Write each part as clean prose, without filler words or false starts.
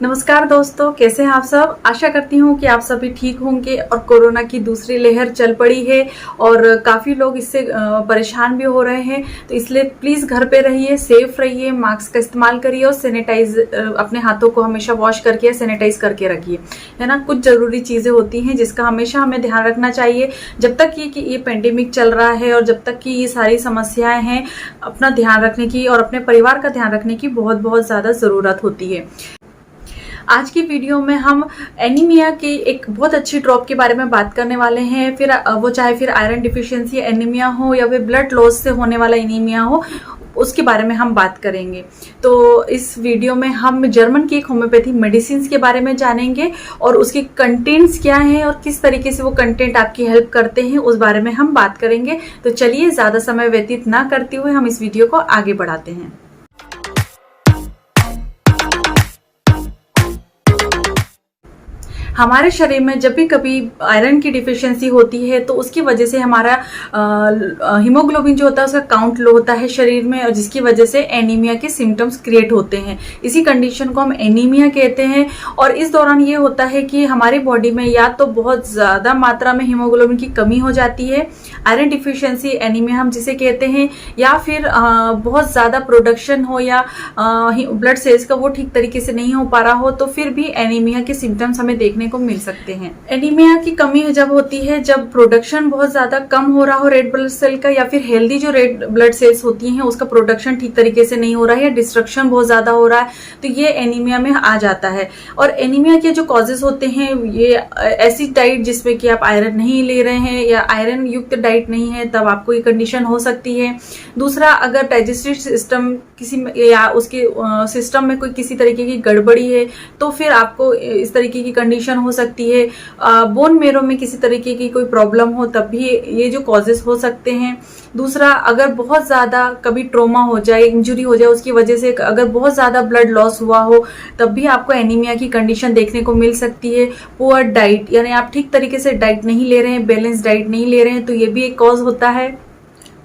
नमस्कार दोस्तों, कैसे हैं आप सब। आशा करती हूँ कि आप सभी ठीक होंगे। और कोरोना की दूसरी लहर चल पड़ी है और काफ़ी लोग इससे परेशान भी हो रहे हैं। तो इसलिए प्लीज़ घर पे रहिए, सेफ रहिए, मास्क का इस्तेमाल करिए और सैनिटाइज अपने हाथों को हमेशा वॉश करके या सैनिटाइज करके रखिए, है ना। कुछ ज़रूरी चीज़ें होती हैं जिसका हमेशा हमें ध्यान रखना चाहिए। जब तक कि ये पेंडेमिक चल रहा है और जब तक कि ये सारी समस्याएँ हैं, अपना ध्यान रखने की और अपने परिवार का ध्यान रखने की बहुत बहुत ज़्यादा ज़रूरत होती है। आज की वीडियो में हम एनीमिया की एक बहुत अच्छी ड्रॉप के बारे में बात करने वाले हैं। फिर वो चाहे फिर आयरन डिफिशियंसी एनीमिया हो या फिर ब्लड लॉस से होने वाला एनीमिया हो, उसके बारे में हम बात करेंगे। तो इस वीडियो में हम जर्मन की एक होम्योपैथी मेडिसिन के बारे में जानेंगे और उसके कंटेंट्स क्या हैं और किस तरीके से वो कंटेंट आपकी हेल्प करते हैं, उस बारे में हम बात करेंगे। तो चलिए ज़्यादा समय व्यतीत ना करते हुए हम इस वीडियो को आगे बढ़ाते हैं। हमारे शरीर में जब भी कभी आयरन की डिफिशियंसी होती है तो उसकी वजह से हमारा हीमोग्लोबिन जो होता है उसका काउंट लो होता है शरीर में, और जिसकी वजह से एनीमिया के सिम्टम्स क्रिएट होते हैं। इसी कंडीशन को हम एनीमिया कहते हैं। और इस दौरान ये होता है कि हमारी बॉडी में या तो बहुत ज़्यादा मात्रा में हीमोग्लोबिन की कमी हो जाती है, आयरन डिफिशियंसी एनीमिया हम जिसे कहते हैं, या फिर बहुत ज़्यादा प्रोडक्शन हो या ब्लड सेल्स का वो ठीक तरीके से नहीं हो पा रहा हो, तो फिर भी एनीमिया के सिम्टम्स हमें देखने को मिल सकते हैं। एनीमिया की कमी जब होती है जब प्रोडक्शन बहुत ज्यादा कम हो रहा हो रेड ब्लड सेल का, या फिर हेल्दी जो रेड ब्लड सेल्स होती हैं उसका प्रोडक्शन ठीक तरीके से नहीं हो रहा है या डिस्ट्रक्शन बहुत ज्यादा हो रहा है, तो ये एनीमिया में आ जाता है। और एनीमिया के जो कॉजेज होते हैं, ये ऐसी डाइट जिसमें कि आप आयरन नहीं ले रहे हैं या आयरन युक्त डाइट नहीं है, तब आपको ये कंडीशन हो सकती है। दूसरा, अगर डाइजेस्टिव सिस्टम किसी या उसके सिस्टम में कोई किसी तरीके की गड़बड़ी है तो फिर आपको इस तरीके की कंडीशन हो सकती है। बोन मेरो में किसी तरीके की कोई प्रॉब्लम हो तब भी ये जो कॉजेस हो सकते हैं। दूसरा, अगर बहुत ज़्यादा कभी ट्रोमा हो जाए, इंजरी हो जाए, उसकी वजह से अगर बहुत ज़्यादा ब्लड लॉस हुआ हो तब भी आपको एनीमिया की कंडीशन देखने को मिल सकती है। पुअर डाइट, यानी आप ठीक तरीके से डाइट नहीं ले रहे हैं, बैलेंस डाइट नहीं ले रहे हैं, तो ये भी एक कॉज होता है।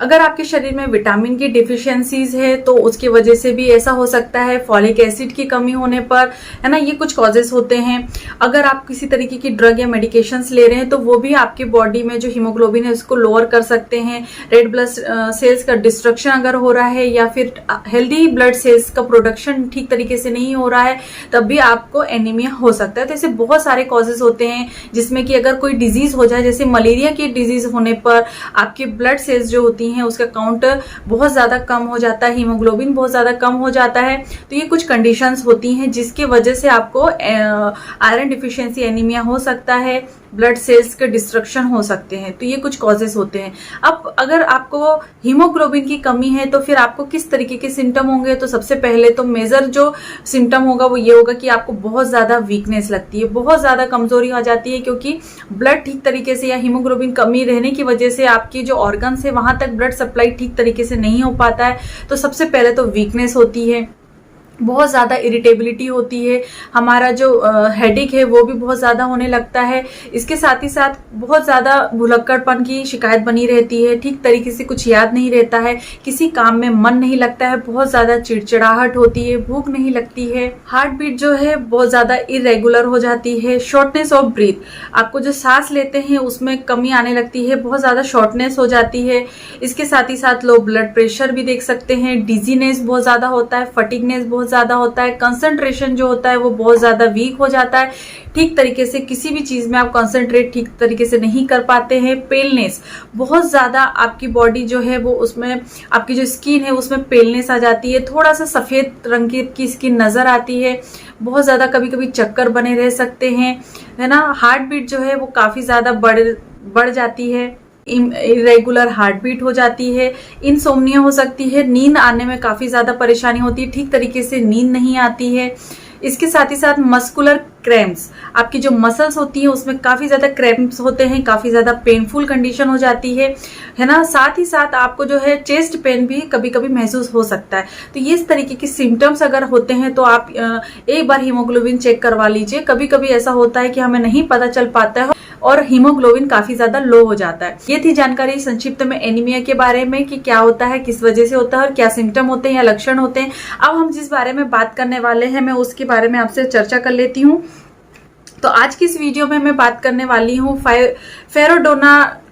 अगर आपके शरीर में विटामिन की डिफिशियंसीज है तो उसकी वजह से भी ऐसा हो सकता है। फॉलिक एसिड की कमी होने पर, है ना, ये कुछ कॉजेस होते हैं। अगर आप किसी तरीके की ड्रग या मेडिकेशंस ले रहे हैं तो वो भी आपके बॉडी में जो हीमोग्लोबिन है उसको लोअर कर सकते हैं। रेड ब्लड सेल्स का डिस्ट्रक्शन अगर हो रहा है या फिर हेल्दी ब्लड सेल्स का प्रोडक्शन ठीक तरीके से नहीं हो रहा है, तब भी आपको एनीमिया हो सकता है। तो ऐसे बहुत सारे कॉजेस होते हैं जिसमें कि अगर कोई डिजीज हो जाए, जैसे मलेरिया की डिजीज होने पर आपके ब्लड सेल्स जो होती हैं उसका काउंट बहुत ज्यादा कम हो जाता है, हीमोग्लोबिन बहुत ज्यादा कम हो जाता है। तो ये कुछ कंडीशंस होती हैं जिसके वजह से आपको आयरन डिफिशियंसी एनीमिया हो सकता है, ब्लड सेल्स के डिस्ट्रक्शन हो सकते हैं। तो ये कुछ कॉजेस होते हैं। अब अगर आपको हीमोग्लोबिन की कमी है तो फिर आपको किस तरीके के सिम्टम होंगे, तो सबसे पहले तो मेजर जो सिम्टम होगा वो ये होगा कि आपको बहुत ज्यादा वीकनेस लगती है, बहुत ज्यादा कमजोरी हो जाती है, क्योंकि ब्लड ठीक तरीके से या हीमोग्लोबिन कमी रहने की वजह से आपकी जो ऑर्गन्स है वहां तक ब्लड सप्लाई ठीक तरीके से नहीं हो पाता है। तो सबसे पहले तो वीकनेस होती है, बहुत ज़्यादा इरिटेबिलिटी होती है, हमारा जो हेडेक है वो भी बहुत ज़्यादा होने लगता है। इसके साथ ही साथ बहुत ज़्यादा भुलक्कड़पन की शिकायत बनी रहती है, ठीक तरीके से कुछ याद नहीं रहता है, किसी काम में मन नहीं लगता है, बहुत ज़्यादा चिड़चिड़ाहट होती है, भूख नहीं लगती है, हार्ट बीट जो है बहुत ज़्यादा इरेगुलर हो जाती है, शॉर्टनेस ऑफ ब्रीथ, आपको जो सांस लेते हैं उसमें कमी आने लगती है, बहुत ज़्यादा शॉर्टनेस हो जाती है। इसके साथ ही साथ लो ब्लड प्रेशर भी देख सकते हैं, डिजीनेस बहुत ज़्यादा होता है, फटीगनेस बहुत ज्यादा होता है, कंसंट्रेशन जो होता है वो बहुत ज्यादा वीक हो जाता है, ठीक तरीके से किसी भी चीज में आप कंसंट्रेट ठीक तरीके से नहीं कर पाते हैं। पेलनेस, बहुत ज्यादा आपकी बॉडी जो है वो उसमें आपकी जो स्किन है उसमें पेलनेस आ जाती है, थोड़ा सा सफेद रंग की स्किन नजर आती है, बहुत ज्यादा कभी कभी चक्कर बने रह सकते हैं, है ना। हार्ट बीट जो है वो काफी ज्यादा बढ़ जाती है, इरेगुलर हार्ट बीट हो जाती है, इनसोम्निया हो सकती है, नींद आने में काफी ज्यादा परेशानी होती है, ठीक तरीके से नींद नहीं आती है। इसके साथ ही साथ मस्कुलर क्रैम्प्स, आपकी जो मसल्स होती है उसमें काफ़ी ज़्यादा क्रैम्प्स होते हैं, काफ़ी ज़्यादा पेनफुल कंडीशन हो जाती है ना। साथ ही साथ आपको जो है चेस्ट पेन भी कभी कभी महसूस हो सकता है। तो ये इस तरीके की सिम्टम्स अगर होते हैं तो आप एक बार हीमोग्लोबिन चेक करवा लीजिए। कभी कभी ऐसा होता है कि हमें नहीं पता चल पाता है और हीमोग्लोबिन काफी ज्यादा लो हो जाता है। ये थी जानकारी संक्षिप्त में एनीमिया के बारे में कि क्या होता है, किस वजह से होता है और क्या सिम्टम होते हैं या लक्षण होते हैं। अब हम जिस बारे में बात करने वाले हैं मैं उसके बारे में आपसे चर्चा कर लेती हूँ। तो आज की इस वीडियो में मैं बात करने वाली हूँ फेरोडोना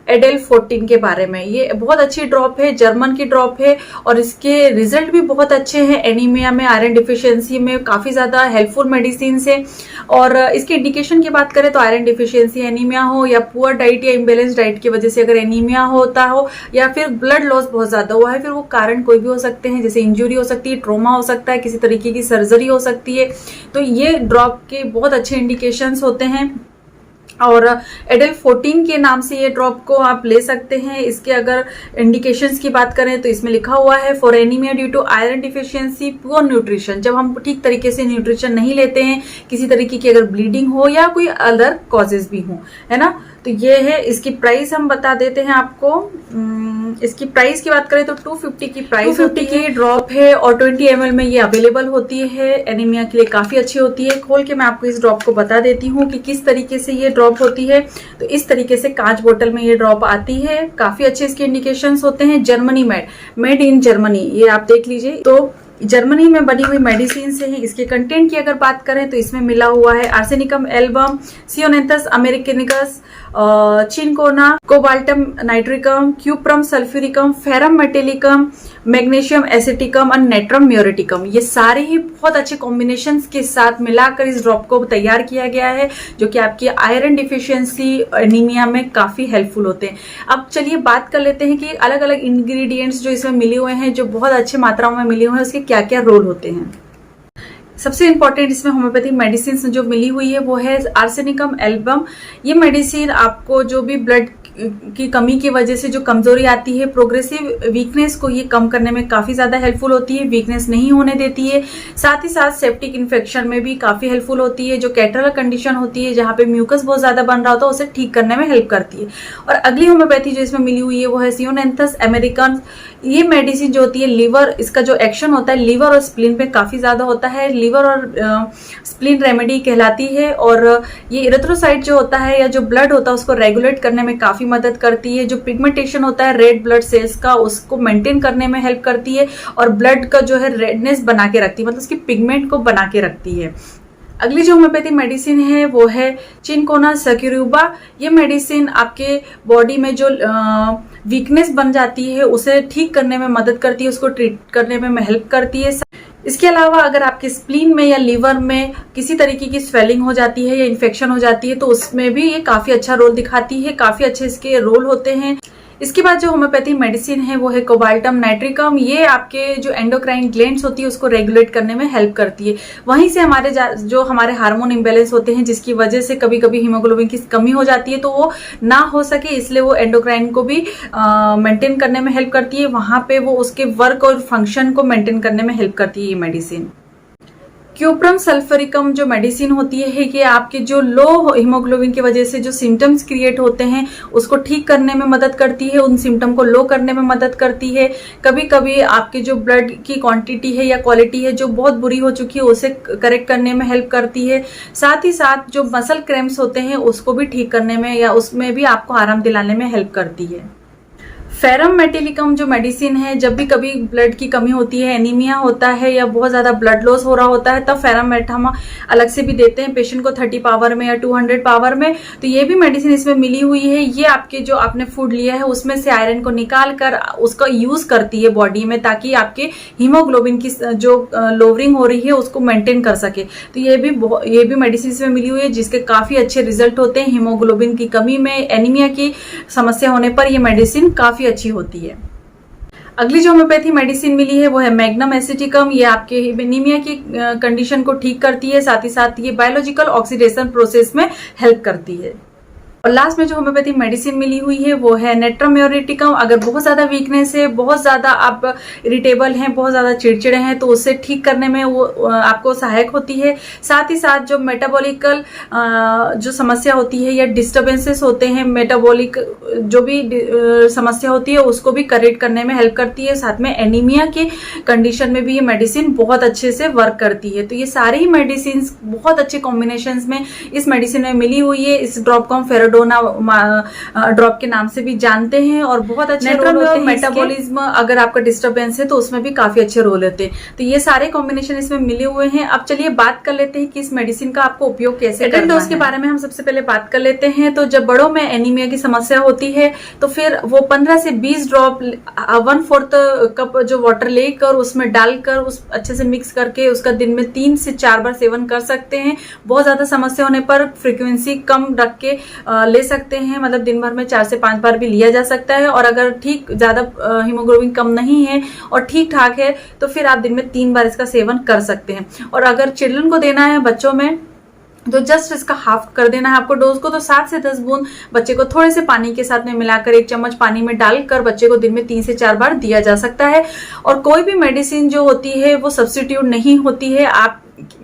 एडेल 14 के बारे में। ये बहुत अच्छी ड्रॉप है, जर्मन की ड्रॉप है और इसके रिजल्ट भी बहुत अच्छे हैं। एनीमिया में, आयरन डिफिशियंसी में काफ़ी ज़्यादा हेल्पफुल मेडिसिन है। और इसके इंडिकेशन की बात करें तो आयरन डिफिशियंसी एनीमिया हो या पुअर डाइट या इम्बेलेंस डाइट की वजह से अगर एनीमिया होता हो या फिर ब्लड लॉस बहुत ज़्यादा हुआ है, फिर वो कारण कोई भी हो सकते हैं, जैसे इंजुरी हो सकती है, ट्रोमा हो सकता है, किसी तरीके की सर्जरी हो सकती है। तो ये ड्रॉप के बहुत अच्छे इंडिकेशंस होते हैं और एडेल 14 के नाम से ये ड्रॉप को आप ले सकते हैं। इसके अगर इंडिकेशंस की बात करें तो इसमें लिखा हुआ है for anaemia due to iron deficiency, poor nutrition. जब हम ठीक तरीके से न्यूट्रिशन नहीं लेते हैं, किसी तरीके की अगर ब्लीडिंग हो या कोई अदर कॉजेज भी हो, है ना। तो ये है, इसकी प्राइस हम बता देते हैं आपको। इसकी प्राइस की बात करें तो 250 की प्राइस होती है। ड्रॉप है और 20 ml में ये अवेलेबल होती है। एनीमिया के लिए काफी अच्छी होती है। खोल के मैं आपको इस ड्रॉप को बता देती हूँ कि किस तरीके से ये ड्रॉप होती है। तो इस तरीके से कांच बोतल में ये ड्रॉप आती है। काफी अच्छे इसके इंडिकेशंस होते हैं। जर्मनी मेड इन जर्मनी, ये आप देख लीजिए। तो जर्मनी में बनी हुई मेडिसिन से है। इसके कंटेंट की अगर बात करें तो इसमें मिला हुआ है arsenicum album, ceanothus americanus, cinchona, cobaltum nitricum, cuprum sulphuricum, ferrum metallicum, magnesium aceticum और नेट्रम म्योरेटिकम। ये सारे ही बहुत अच्छे कॉम्बिनेशन के साथ मिलाकर इस ड्रॉप को तैयार किया गया है, जो कि आपकी आयरन डिफिशियंसी एनीमिया में काफी हेल्पफुल होते हैं। अब चलिए बात कर लेते हैं कि अलग अलग इंग्रेडिएंट्स जो इसमें मिले हुए हैं, जो बहुत अच्छे मात्राओं में मिले हुए हैं, उसके क्या क्या रोल होते हैं। सबसे इंपॉर्टेंट इसमें होम्योपैथिक मेडिसिन जो मिली हुई है वो है आर्सेनिकम एल्बम। ये मेडिसिन आपको जो भी ब्लड की कमी की वजह से जो कमजोरी आती है, प्रोग्रेसिव वीकनेस को ये कम करने में काफी ज्यादा हेल्पफुल होती है, वीकनेस नहीं होने देती है। साथ ही साथ सेप्टिक इन्फेक्शन में भी काफी हेल्पफुल होती है। जो कैटरल कंडीशन होती है, जहाँ पे म्यूकस बहुत ज्यादा बन रहा होता है, उसे ठीक करने में हेल्प करती है। और अगली होम्योपैथी जो इसमें मिली हुई है वो है सियोनेंथस अमेरिकन। ये मेडिसिन जो होती है लीवर, इसका जो एक्शन होता है लीवर और स्प्लीन पे काफी ज्यादा होता है। लीवर और स्प्लीन रेमेडी कहलाती है और ये इरेथ्रोसाइट जो होता है या जो ब्लड होता है उसको रेगुलेट करने में काफी मदद करती है। जो पिगमेंटेशन होता है रेड ब्लड सेल्स का, उसको मेंटेन करने में हेल्प करती है और ब्लड का जो है रेडनेस बना के रखती है, मतलब उसकी पिगमेंट को बना के रखती है। अगली जो होम्योपैथिक मेडिसिन है वो है चिनकोना सक्यूरुबा। ये मेडिसिन आपके बॉडी में जो वीकनेस बन जाती है उसे ठीक करने में मदद करती है, उसको ट्रीट करने में हेल्प करती है। इसके अलावा अगर आपके स्प्लीन में या लीवर में किसी तरीके की स्वेलिंग हो जाती है या इन्फेक्शन हो जाती है तो उसमें भी ये काफी अच्छा रोल दिखाती है। काफी अच्छे इसके रोल होते हैं। इसके बाद जो होम्योपैथिक मेडिसिन है वो है कोबाल्टम नाइट्रिकम। ये आपके जो एंडोक्राइन ग्लैंड्स होती है उसको रेगुलेट करने में हेल्प करती है। वहीं से जो हमारे हार्मोन इम्बेलेंस होते हैं, जिसकी वजह से कभी कभी हीमोग्लोबिन की कमी हो जाती है, तो वो ना हो सके इसलिए वो एंडोक्राइन को भी मेंटेन करने में हेल्प करती है। वहां पे वो उसके वर्क और फंक्शन को मेंटेन करने में हेल्प करती है ये मेडिसिन। क्यूप्रम सल्फ्यूरिकम जो मेडिसिन होती है कि आपके जो लो हीमोग्लोबिन की वजह से जो सिम्टम्स क्रिएट होते हैं उसको ठीक करने में मदद करती है, उन सिम्टम को लो करने में मदद करती है। कभी कभी आपके जो ब्लड की क्वांटिटी है या क्वालिटी है जो बहुत बुरी हो चुकी है उसे करेक्ट करने में हेल्प करती है। साथ ही साथ जो मसल क्रैम्प्स होते हैं उसको भी ठीक करने में या उसमें भी आपको आराम दिलाने में हेल्प करती है। फेरम मेटेलिकम जो मेडिसिन है, जब भी कभी ब्लड की कमी होती है, एनीमिया होता है या बहुत ज्यादा ब्लड लॉस हो रहा होता है, तब फेरम मेट हम अलग से भी देते हैं पेशेंट को 30 पावर में या 200 पावर में। तो ये भी मेडिसिन इसमें मिली हुई है। ये आपके जो आपने फूड लिया है उसमें से आयरन को निकाल कर उसका यूज करती है बॉडी में, ताकि आपके हीमोग्लोबिन की जो लोवरिंग हो रही है उसको मेंटेन कर सके। तो ये भी मेडिसिन इसमें मिली हुई है जिसके काफी अच्छे रिजल्ट होते हैं। हीमोग्लोबिन की कमी में, एनीमिया की समस्या होने पर ये मेडिसिन काफी अच्छी होती है। अगली जो होम्योपैथी मेडिसिन मिली है वो है मैग्नम एसिटिकम। ये आपके एनीमिया की कंडीशन को ठीक करती है, साथ ही साथ ये बायोलॉजिकल ऑक्सीडेशन प्रोसेस में हेल्प करती है। और लास्ट में जो होम्योपैथी मेडिसिन मिली हुई है वो है नेट्रोम्योरेटिकम। अगर बहुत ज़्यादा वीकनेस है, बहुत ज़्यादा आप इरिटेबल हैं, बहुत ज़्यादा चिड़चिड़े हैं, तो उससे ठीक करने में वो आपको सहायक होती है। साथ ही साथ जो मेटाबॉलिकल जो समस्या होती है या डिस्टर्बेंसेस होते हैं, मेटाबॉलिक जो भी समस्या होती है उसको भी करेक्ट करने में हेल्प करती है। साथ में एनीमिया के कंडीशन में भी ये मेडिसिन बहुत अच्छे से वर्क करती है। तो ये सारी ही मेडिसिन बहुत अच्छे कॉम्बिनेशन में इस मेडिसिन में मिली हुई है। इस ड्रॉप को हम फेराडोना ड्रॉप के नाम से भी जानते हैं और बहुत अच्छे रोल होते हैं। मेटाबॉलिज्म अगर आपका डिस्टर्बेंस है तो उसमें भी काफी अच्छे रोल होते हैं। तो ये सारे कॉम्बिनेशन इसमें मिले हुए हैं। अब चलिए बात कर लेते हैं कि इस मेडिसिन का आपको उपयोग कैसे करना है। डोज के बारे में हम सबसे पहले बात कर लेते हैं। तो जब बड़ों में एनीमिया की समस्या होती है तो फिर वो 15 से 20 ड्रॉप 1/4 कप जो वाटर लेकर उसमें डालकर उस अच्छे से मिक्स करके उसका दिन में 3 से 4 बार सेवन कर सकते हैं। बहुत ज्यादा समस्या होने पर फ्रीक्वेंसी कम रख के ले सकते हैं, मतलब दिन भर में 4 से 5 बार भी लिया जा सकता है। और अगर ठीक ज्यादा हीमोग्लोबिन कम नहीं है और ठीक ठाक है तो फिर आप दिन में 3 बार इसका सेवन कर सकते हैं। और अगर चिल्ड्रन को देना है, बच्चों में, तो जस्ट इसका हाफ कर देना है आपको डोज को। तो 7 से 10 बूंद बच्चे को थोड़े से पानी के साथ में मिलाकर 1 चम्मच पानी में डालकर बच्चे को दिन में 3 से 4 बार दिया जा सकता है। और कोई भी मेडिसिन जो होती है वो सब्स्टिट्यूट नहीं होती है। आप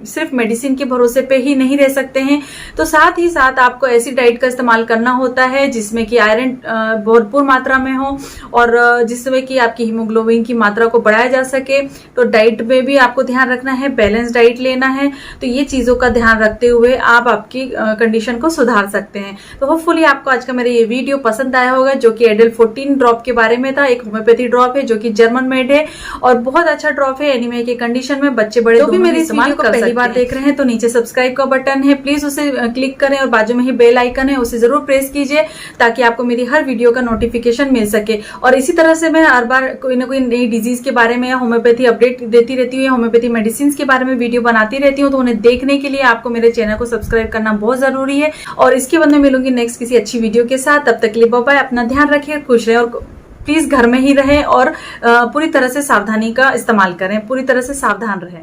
सिर्फ मेडिसिन के भरोसे पे ही नहीं रह सकते हैं। तो साथ ही साथ आपको ऐसी डाइट का इस्तेमाल करना होता है जिसमें कि आयरन भरपूर मात्रा में हो और जिसमें कि आपकी हीमोग्लोबिन की मात्रा को बढ़ाया जा सके। तो डाइट में भी आपको ध्यान रखना है, बैलेंस डाइट लेना है। तो ये चीजों का ध्यान रखते हुए आप आपकी कंडीशन को सुधार सकते हैं। तो होपफुली आपको आज का मेरा ये वीडियो पसंद आया होगा, जो कि एडल 14 ड्रॉप के बारे में था। एक होम्योपैथी ड्रॉप है जो कि जर्मन मेड है और बहुत अच्छा ड्रॉप है एनीमिया के कंडीशन में। बच्चे बड़े भी मेरे इस्तेमाल पहली बार देख रहे हैं तो नीचे सब्सक्राइब का बटन है, प्लीज उसे क्लिक करें और बाजू में ही बेल आइकन है उसे जरूर प्रेस कीजिए ताकि आपको मेरी हर वीडियो का नोटिफिकेशन मिल सके। और इसी तरह से मैं हर बार कोई ना कोई नई डिजीज के बारे में या होम्योपैथी अपडेट देती रहती हूँ या होम्योपैथी मेडिसिन के बारे में वीडियो बनाती रहती हूँ। तो उन्हें देखने के लिए आपको मेरे चैनल को सब्सक्राइब करना बहुत जरूरी है। और इसके बाद मैं मिलूंगी नेक्स्ट किसी अच्छी वीडियो के साथ। तब तक के लिए बाय बाय, अपना ध्यान रखिए, खुश रहे और प्लीज घर में ही रहें और पूरी तरह से सावधानी का इस्तेमाल करें, पूरी तरह से सावधान रहें।